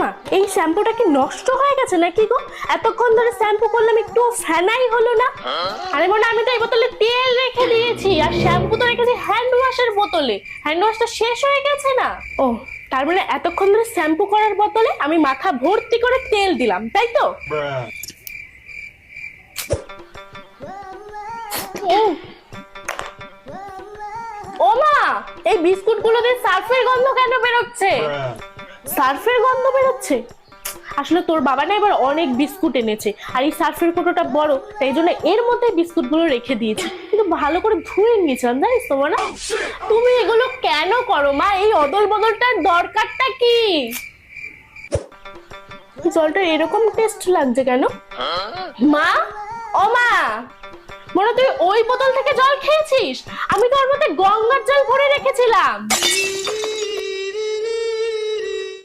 মা, এই শ্যাম্পুটা কি নষ্ট হয়ে গেছে নাকি গো? এতক্ষণ ধরে শ্যাম্পু করলাম, একটু ফেনাই হলো না। আরে মনে, আমি তো এই বোতলে তেল রেখে দিয়েছি, আর শ্যাম্পু তো রেখেছি হ্যান্ড ওয়াশের বোতলে। হ্যান্ড ওয়াশটা শেষ হয়ে গেছে না? ও, তার মানে এতক্ষণ ধরে শ্যাম্পু করার বদলে আমি মাথা ভর্তি করে তেল দিলাম, তাই তো? ও মা, এই বিস্কুট গুলোতে সার্ফের গন্ধ কেন বেরোচ্ছে? সার্ফের গন্ধ বেরোচ্ছে? আসলে তোর বাবা না এবার অনেক বিস্কুট এনেছে, আর এই সার্ফের কৌটোটা বড়, তাই জন্য এর মধ্যে বিস্কুট গুলো রেখে দিয়েছি। কিন্তু ভালো করে ধুয়ে নিয়েছিলাম, জানিস তো না? তুমি এগুলো কেন করো মা? এই অদল বদলটার দরকারটা কি? জলটা এরকম টেস্ট লাগছে কেন মা? ও মা, মনে তুই ওই বোতল থেকে জল খেয়েছিস? আমি তো ওর মধ্যে গঙ্গার জল ভরে রেখেছিলাম।